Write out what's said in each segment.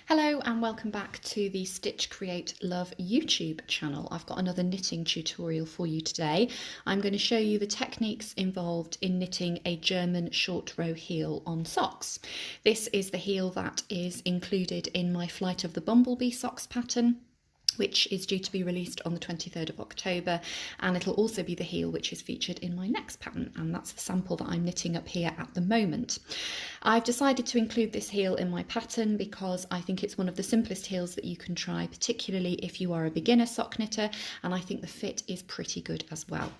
Hello and welcome back to the Stitch Create Love YouTube channel. I've got another knitting tutorial for you today. I'm going to show you the techniques involved in knitting a German short row heel on socks. This is the heel that is included in my Flight of the Bumblebee Socks pattern, which is due to be released on the 23rd of October, and it'll also be the heel which is featured in my next pattern, and that's the sample that I'm knitting up here at the moment. I've decided to include this heel in my pattern because I think it's one of the simplest heels that you can try, particularly if you are a beginner sock knitter, and I think the fit is pretty good as well.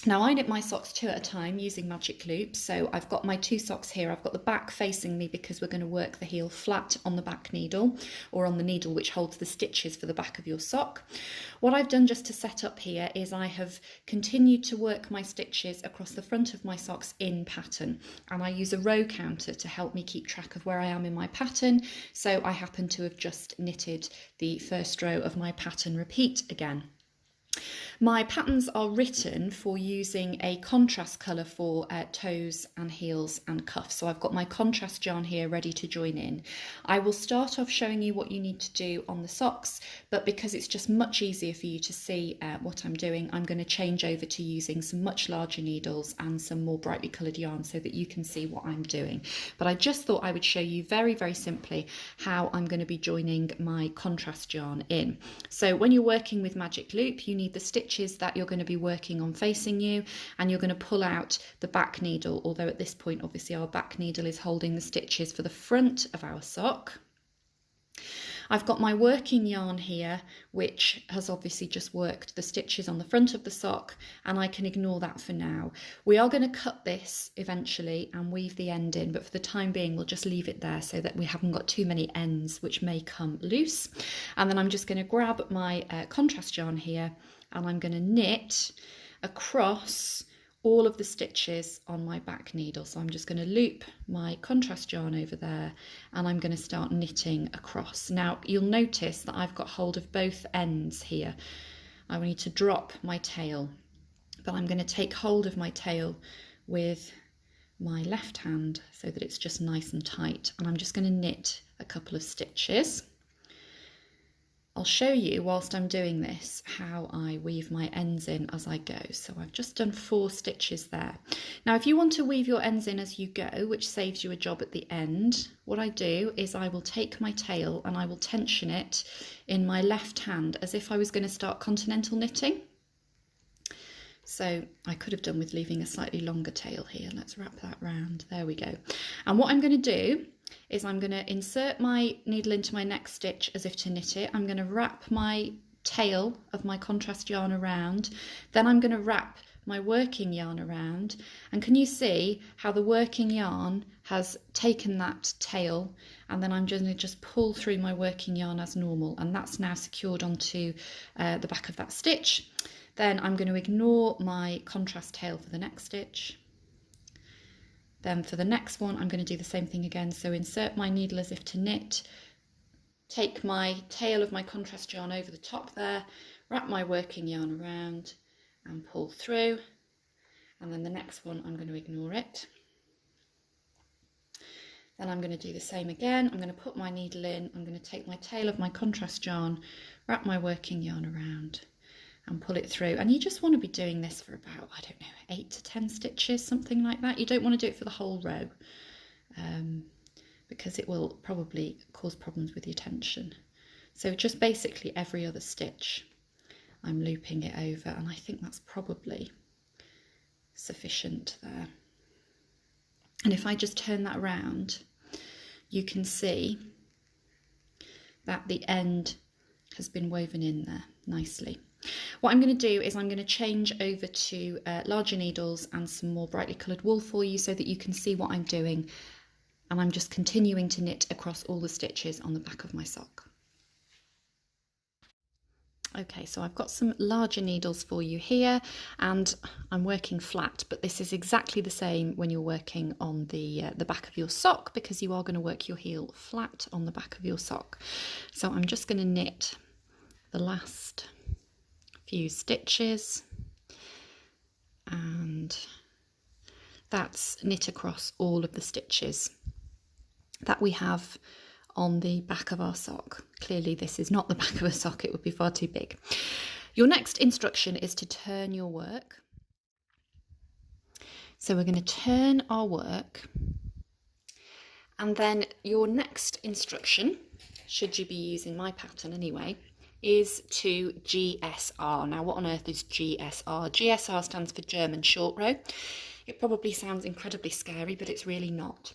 Now I knit my socks two at a time using magic loops, so I've got my two socks here. I've got the back facing me because we're going to work the heel flat on the back needle, or on the needle which holds the stitches for the back of your sock. What I've done just to set up here is I have continued to work my stitches across the front of my socks in pattern, and I use a row counter to help me keep track of where I am in my pattern, so I happen to have just knitted the first row of my pattern repeat again. My patterns are written for using a contrast colour for toes and heels and cuffs. So I've got my contrast yarn here ready to join in. I will start off showing you what you need to do on the socks, but because it's just much easier for you to see what I'm doing, I'm going to change over to using some much larger needles and some more brightly coloured yarn so that you can see what I'm doing. But I just thought I would show you very, very simply how I'm going to be joining my contrast yarn in. So when you're working with magic loop, you need the stitches that you're going to be working on facing you, and you're going to pull out the back needle, although at this point obviously our back needle is holding the stitches for the front of our sock. I've got my working yarn here, which has obviously just worked the stitches on the front of the sock, and I can ignore that for now. We are going to cut this eventually and weave the end in, but for the time being we'll just leave it there so that we haven't got too many ends which may come loose. And then I'm just going to grab my contrast yarn here, and I'm going to knit across all of the stitches on my back needle. So I'm just going to loop my contrast yarn over there, and I'm going to start knitting across. Now you'll notice that I've got hold of both ends here. I need to drop my tail, but I'm going to take hold of my tail with my left hand so that it's just nice and tight, and I'm just going to knit a couple of stitches. I'll show you whilst I'm doing this how I weave my ends in as I go. So I've just done 4 stitches there. Now if you want to weave your ends in as you go, which saves you a job at the end, what I do is I will take my tail and I will tension it in my left hand as if I was going to start continental knitting. So I could have done with leaving a slightly longer tail here. Let's wrap that round. There we go. And what I'm going to do is I'm going to insert my needle into my next stitch as if to knit it. I'm going to wrap my tail of my contrast yarn around, then I'm going to wrap my working yarn around, and can you see how the working yarn has taken that tail, and then I'm just going to just pull through my working yarn as normal, and that's now secured onto the back of that stitch. Then I'm going to ignore my contrast tail for the next stitch. Then for the next one, I'm going to do the same thing again. So insert my needle as if to knit, take my tail of my contrast yarn over the top there, wrap my working yarn around and pull through. And then the next one, I'm going to ignore it. Then I'm going to do the same again. I'm going to put my needle in. I'm going to take my tail of my contrast yarn, wrap my working yarn around and pull it through. And you just want to be doing this for about, I don't know, 8 to 10 stitches, something like that. You don't want to do it for the whole row because it will probably cause problems with your tension. So just basically every other stitch I'm looping it over, and I think that's probably sufficient there. And if I just turn that around, you can see that the end has been woven in there nicely. What I'm going to do is I'm going to change over to larger needles and some more brightly coloured wool for you so that you can see what I'm doing, and I'm just continuing to knit across all the stitches on the back of my sock. Okay, so I've got some larger needles for you here, and I'm working flat, but this is exactly the same when you're working on the back of your sock, because you are going to work your heel flat on the back of your sock. So I'm just going to knit the last few stitches, and that's knit across all of the stitches that we have on the back of our sock. Clearly this is not the back of a sock, it would be far too big. Your next instruction is to turn your work. So we're going to turn our work, and then your next instruction, should you be using my pattern anyway, is to GSR. Now what on earth is GSR? GSR stands for German short row. It probably sounds incredibly scary, but it's really not.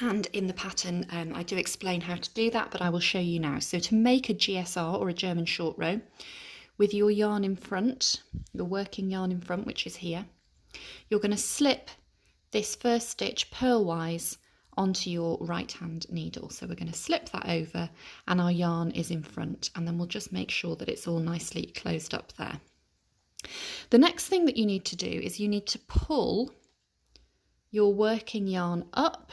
And in the pattern, I do explain how to do that, but I will show you now. So to make a GSR, or a German short row, with your yarn in front, your working yarn in front, which is here, you're going to slip this first stitch purlwise onto your right hand needle. So we're going to slip that over and our yarn is in front, and then we'll just make sure that it's all nicely closed up there. The next thing that you need to do is you need to pull your working yarn up.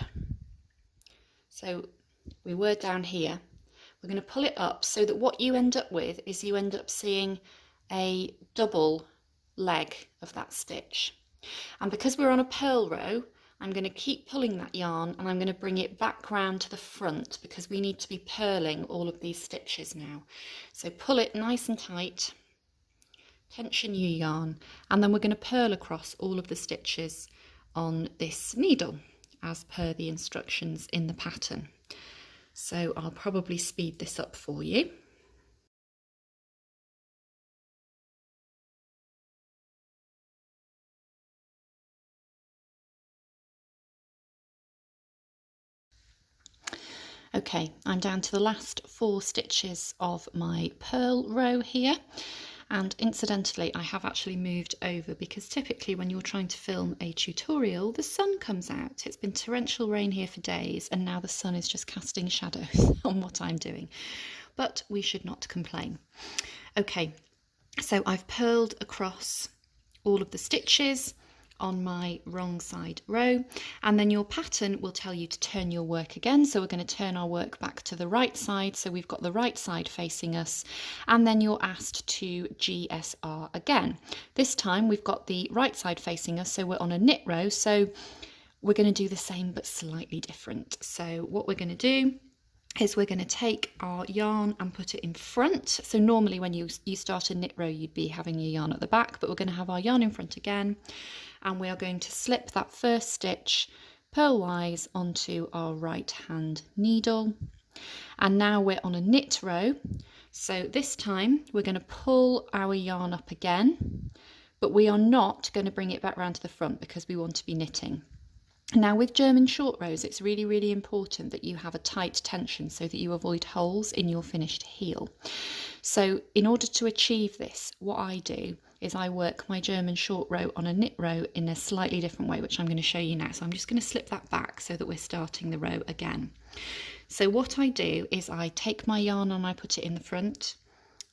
So we were down here, we're going to pull it up so that what you end up with is you end up seeing a double leg of that stitch. And because we're on a purl row, I'm going to keep pulling that yarn and I'm going to bring it back round to the front because we need to be purling all of these stitches now. So pull it nice and tight, tension your yarn, and then we're going to purl across all of the stitches on this needle as per the instructions in the pattern. So I'll probably speed this up for you. Okay, I'm down to the last 4 stitches of my purl row here, and incidentally I have actually moved over because typically when you're trying to film a tutorial the sun comes out. It's been torrential rain here for days and now the sun is just casting shadows on what I'm doing, but we should not complain. Okay, so I've purled across all of the stitches on my wrong side row, and then your pattern will tell you to turn your work again. So we're going to turn our work back to the right side, so we've got the right side facing us, and then you're asked to GSR again. This time we've got the right side facing us, so we're on a knit row, so we're going to do the same but slightly different. So what we're going to do is we're going to take our yarn and put it in front. So normally when you start a knit row you'd be having your yarn at the back, but we're going to have our yarn in front again, and we are going to slip that first stitch purlwise onto our right hand needle. And now we're on a knit row, so this time we're going to pull our yarn up again, but we are not going to bring it back round to the front because we want to be knitting. Now with German short rows, it's really important that you have a tight tension so that you avoid holes in your finished heel. So in order to achieve this, what I do is I work my German short row on a knit row in a slightly different way, which I'm going to show you now. So I'm just going to slip that back so that we're starting the row again. So what I do is I take my yarn and I put it in the front.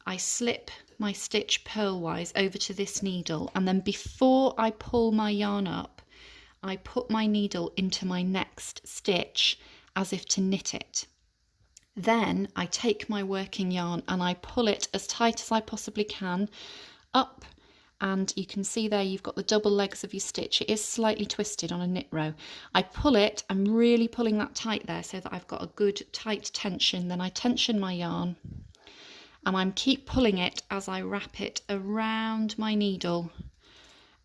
I slip my stitch purlwise over to this needle, and then before I pull my yarn up, I put my needle into my next stitch as if to knit it. Then I take my working yarn and I pull it as tight as I possibly can up, and you can see there you've got the double legs of your stitch. It is slightly twisted on a knit row. I pull it, I'm really pulling that tight there so that I've got a good tight tension. Then I tension my yarn and I keep pulling it as I wrap it around my needle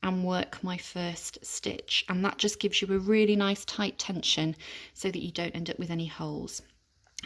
and work my first stitch, and that just gives you a really nice tight tension so that you don't end up with any holes.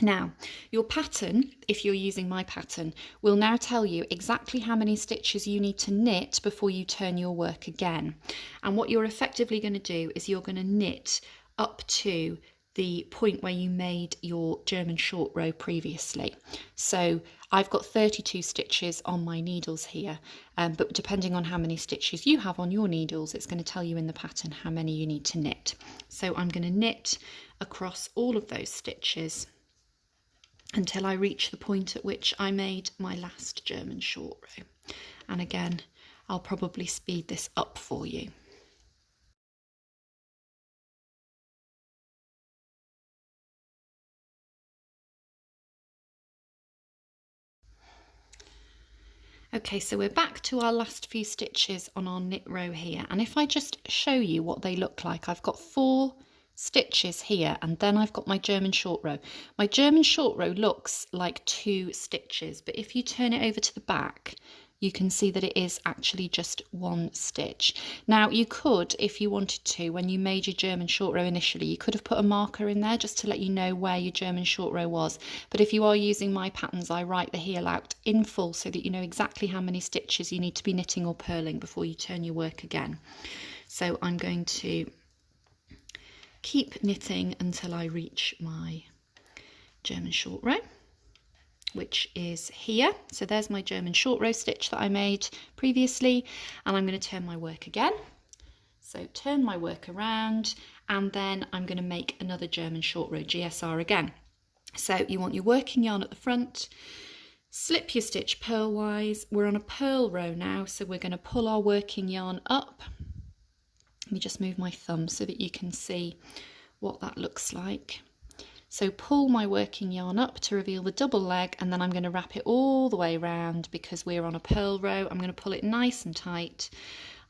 Now your pattern, if you're using my pattern, will now tell you exactly how many stitches you need to knit before you turn your work again. And what you're effectively going to do is you're going to knit up to the point where you made your German short row previously. So I've got 32 stitches on my needles here, but depending on how many stitches you have on your needles, it's going to tell you in the pattern how many you need to knit. So I'm going to knit across all of those stitches until I reach the point at which I made my last German short row. And again, I'll probably speed this up for you. Okay, so we're back to our last few stitches on our knit row here, and if I just show you what they look like, I've got 4 stitches here, and then I've got my German short row. My German short row looks like 2 stitches, but if you turn it over to the back, you can see that it is actually just 1 stitch. Now you could, if you wanted to, when you made your German short row initially, you could have put a marker in there just to let you know where your German short row was. But if you are using my patterns, I write the heel out in full so that you know exactly how many stitches you need to be knitting or purling before you turn your work again. So I'm going to keep knitting until I reach my German short row, which is here. So there's my German short row stitch that I made previously, and I'm going to turn my work again. So turn my work around, and then I'm going to make another German short row GSR again. So you want your working yarn at the front, slip your stitch purlwise. We're on a purl row now, so we're going to pull our working yarn up. Let me just move my thumb so that you can see what that looks like. So pull my working yarn up to reveal the double leg, and then I'm going to wrap it all the way around because we're on a purl row. I'm going to pull it nice and tight.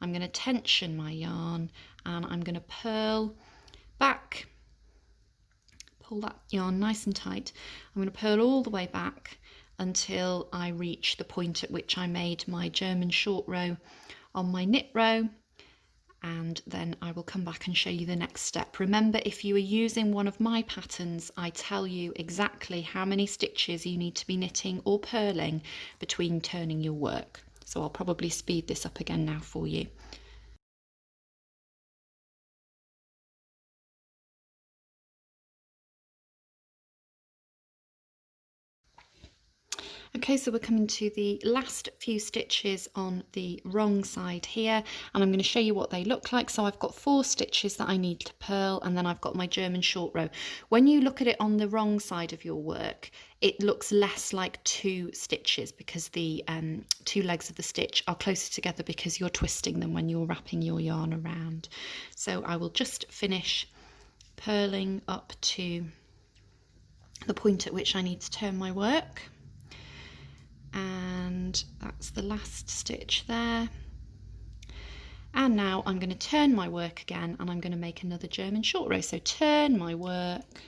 I'm going to tension my yarn, and I'm going to purl back. Pull that yarn nice and tight. I'm going to purl all the way back until I reach the point at which I made my German short row on my knit row. And then I will come back and show you the next step. Remember, if you are using one of my patterns, I tell you exactly how many stitches you need to be knitting or purling between turning your work. So I'll probably speed this up again now for you. Okay, so we're coming to the last few stitches on the wrong side here, and I'm going to show you what they look like. So I've got 4 stitches that I need to purl, and then I've got my German short row. When you look at it on the wrong side of your work, it looks less like 2 stitches because the 2 legs of the stitch are closer together because you're twisting them when you're wrapping your yarn around. So I will just finish purling up to the point at which I need to turn my work. And that's the last stitch there. And now I'm going to turn my work again, and I'm going to make another German short row. So turn my work.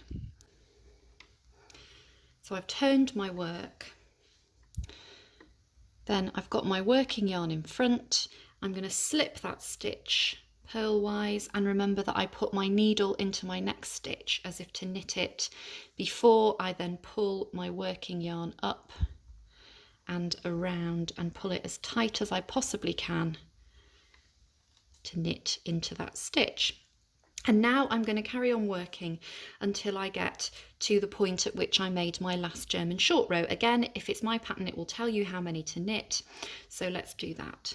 So I've turned my work. Then I've got my working yarn in front. I'm going to slip that stitch purlwise, and remember that I put my needle into my next stitch as if to knit it before I then pull my working yarn up and around and pull it as tight as I possibly can to knit into that stitch. And now I'm going to carry on working until I get to the point at which I made my last German short row. Again, if it's my pattern, it will tell you how many to knit. So let's do that.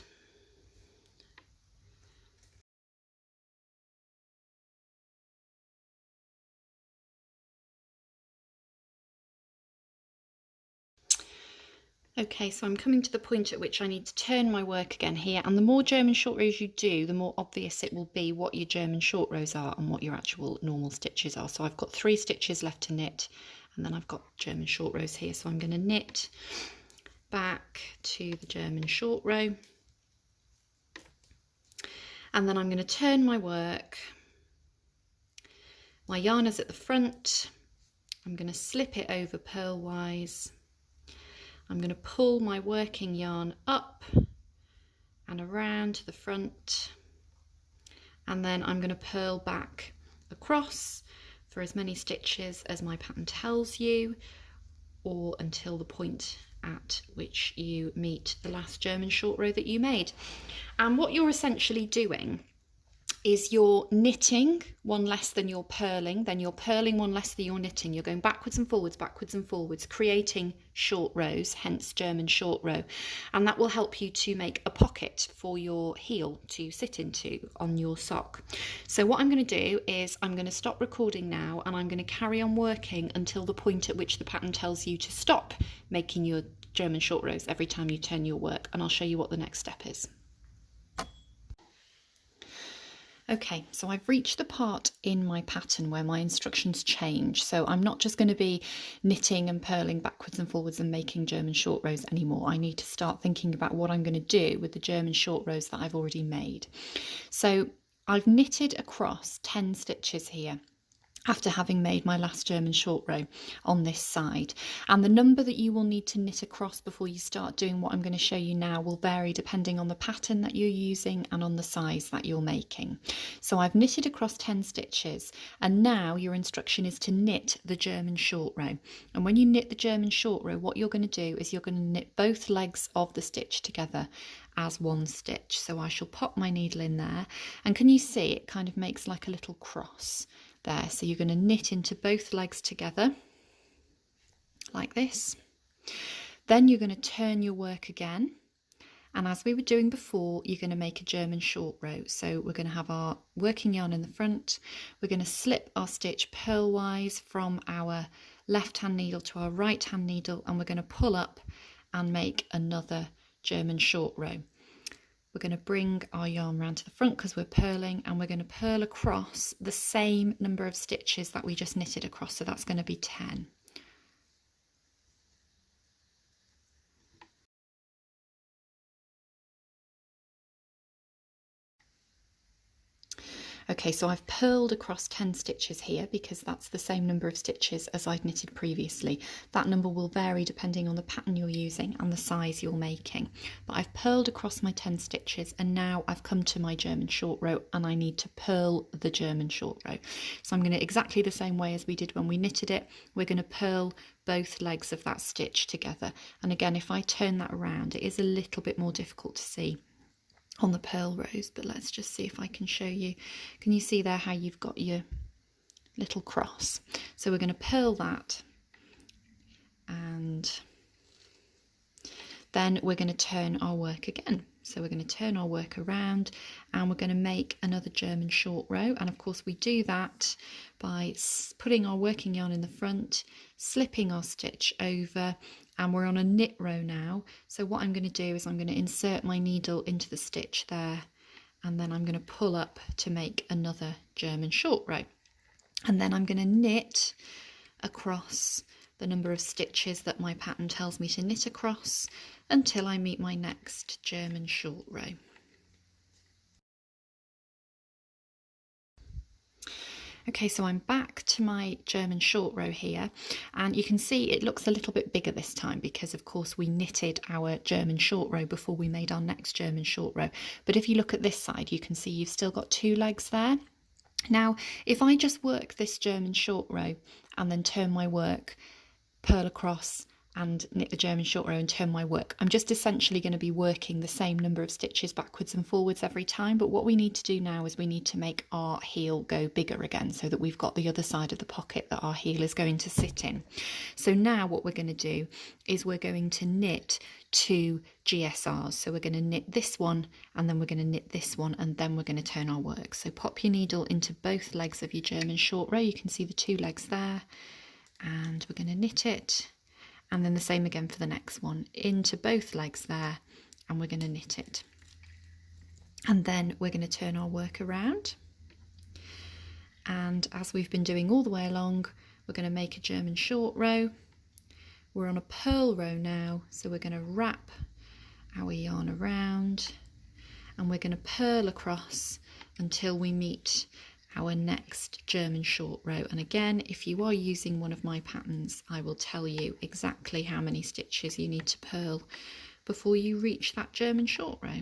Okay, so I'm coming to the point at which I need to turn my work again here, and the more German short rows you do, the more obvious it will be what your German short rows are and what your actual normal stitches are. So I've got 3 stitches left to knit, and then I've got German short rows here. So I'm going to knit back to the German short row, and then I'm going to turn my work. My yarn is at the front. I'm going to slip it over purlwise. I'm going to pull my working yarn up and around to the front, and then I'm going to purl back across for as many stitches as my pattern tells you, or until the point at which you meet the last German short row that you made. And what you're essentially doing is you're knitting one less than you're purling, then you're purling one less than you're knitting. You're going backwards and forwards, creating short rows, hence German short row. And that will help you to make a pocket for your heel to sit into on your sock. So what I'm going to do is I'm going to stop recording now, and I'm going to carry on working until the point at which the pattern tells you to stop making your German short rows every time you turn your work, and I'll show you what the next step is. Okay, so I've reached the part in my pattern where my instructions change. So I'm not just going to be knitting and purling backwards and forwards and making German short rows anymore. I need to start thinking about what I'm going to do with the German short rows that I've already made. So I've knitted across 10 stitches here. after having made my last German short row on this side. And the number that you will need to knit across before you start doing what I'm going to show you now will vary depending on the pattern that you're using and on the size that you're making. So I've knitted across 10 stitches, and now your instruction is to knit the German short row. And when you knit the German short row, what you're going to do is you're going to knit both legs of the stitch together as one stitch. So I shall pop my needle in there, and can you see it kind of makes like a little cross there? So you're going to knit into both legs together like this. Then you're going to turn your work again, and as we were doing before, you're going to make a German short row. So we're going to have our working yarn in the front, we're going to slip our stitch purlwise from our left hand needle to our right hand needle, and we're going to pull up and make another German short row. We're going to bring our yarn round to the front because we're purling, and we're going to purl across the same number of stitches that we just knitted across, so that's going to be 10. Okay, so I've purled across 10 stitches here because that's the same number of stitches as I'd knitted previously. That number will vary depending on the pattern you're using and the size you're making. But I've purled across my 10 stitches, and now I've come to my German short row and I need to purl the German short row. So I'm going to, exactly the same way as we did when we knitted it, we're going to purl both legs of that stitch together. And again, if I turn that around, it is a little bit more difficult to see on the purl rows, but let's just see if I can show you. Can you see there how you've got your little cross? So we're going to purl that, and then we're going to turn our work again. So we're going to turn our work around, and we're going to make another German short row. And of course we do that by putting our working yarn in the front, slipping our stitch over, and we're on a knit row now. So what I'm going to do is I'm going to insert my needle into the stitch there, and then I'm going to pull up to make another German short row. And then I'm going to knit across the number of stitches that my pattern tells me to knit across until I meet my next German short row. Okay, so I'm back to my German short row here, and you can see it looks a little bit bigger this time because of course we knitted our German short row before we made our next German short row. But if you look at this side, you can see you've still got 2 legs there. Now, if I just work this German short row and then turn my work, purl across and knit the German short row and turn my work, I'm just essentially going to be working the same number of stitches backwards and forwards every time. But what we need to do now is we need to make our heel go bigger again so that we've got the other side of the pocket that our heel is going to sit in. So now what we're going to do is we're going to knit 2 GSRs. So we're going to knit this one, and then we're going to knit this one, and then we're going to turn our work. So pop your needle into both legs of your German short row. You can see the 2 legs there, and we're going to knit it, and then the same again for the next one, into both legs there, and we're going to knit it. And then we're going to turn our work around, and as we've been doing all the way along, we're going to make a German short row. We're on a purl row now, so we're going to wrap our yarn around, and we're going to purl across until we meet our next German short row. And again, if you are using one of my patterns, I will tell you exactly how many stitches you need to purl before you reach that German short row.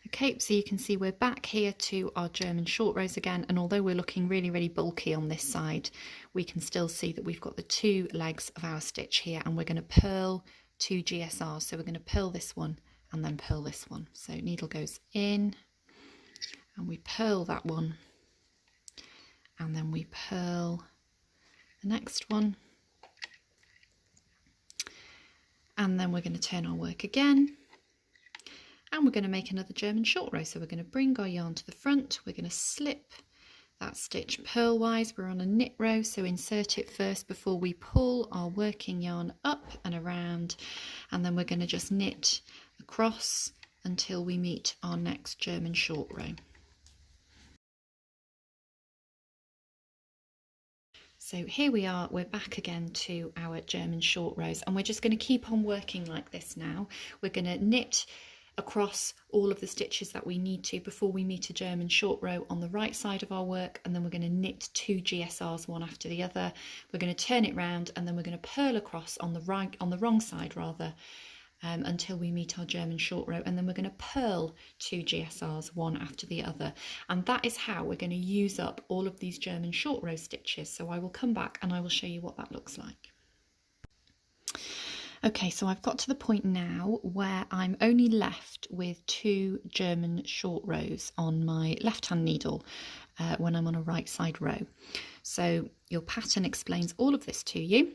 Okay, so you can see we're back here to our German short rows again, and although we're looking really bulky on this side, we can still see that we've got the 2 legs of our stitch here, and we're going to purl 2 GSRs. So we're going to purl this one and then purl this one. So needle goes in, and we purl that one, and then we purl the next one, and then we're going to turn our work again, and we're going to make another German short row. So we're going to bring our yarn to the front, we're going to slip that stitch purlwise. We're on a knit row, so insert it first before we pull our working yarn up and around, and then we're going to just knit across until we meet our next German short row. So here we are, we're back again to our German short rows, and we're just going to keep on working like this now. We're going to knit across all of the stitches that we need to before we meet a German short row on the right side of our work, and then we're going to knit 2 GSRs one after the other. We're going to turn it round, and then we're going to purl across on the wrong side rather, until we meet our German short row, and then we're going to purl 2 GSRs one after the other, and that is how we're going to use up all of these German short row stitches. So I will come back and I will show you what that looks like. Okay, so I've got to the point now where I'm only left with 2 German short rows on my left hand needle when I'm on a right side row. So your pattern explains all of this to you,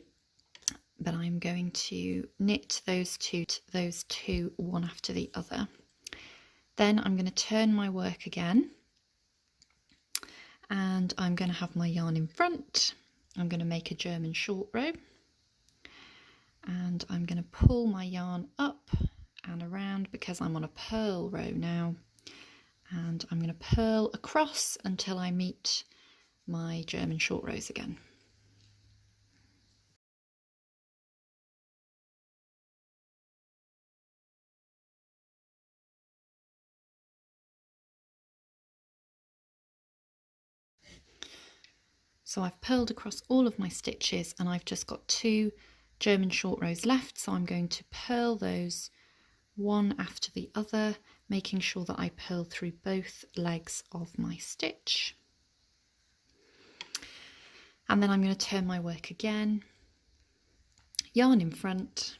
but I'm going to knit those two one after the other. Then I'm going to turn my work again, and I'm going to have my yarn in front. I'm going to make a German short row, and I'm going to pull my yarn up and around because I'm on a purl row now, and I'm going to purl across until I meet my German short rows again. So I've purled across all of my stitches, and I've just got 2 German short rows left, so I'm going to purl those one after the other, making sure that I purl through both legs of my stitch. And then I'm going to turn my work again, yarn in front,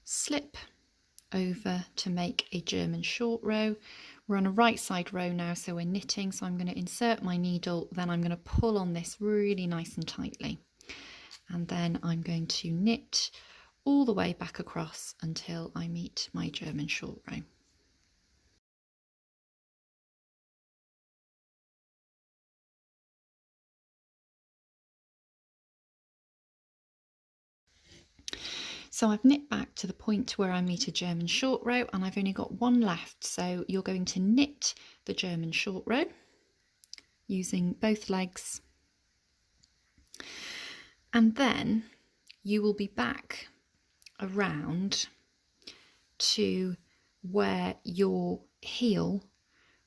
slip over to make a German short row. We're on a right side row now, so we're knitting, so I'm going to insert my needle, then I'm going to pull on this really nice and tightly, and then I'm going to knit all the way back across until I meet my German short row. So I've knit back to the point where I meet a German short row, and I've only got one left. So you're going to knit the German short row using both legs, and then you will be back around to where your heel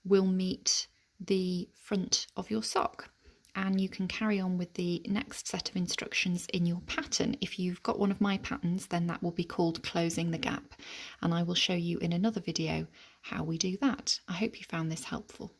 will meet the front of your sock. And you can carry on with the next set of instructions in your pattern. If you've got one of my patterns, then that will be called closing the gap, and I will show you in another video how we do that. I hope you found this helpful.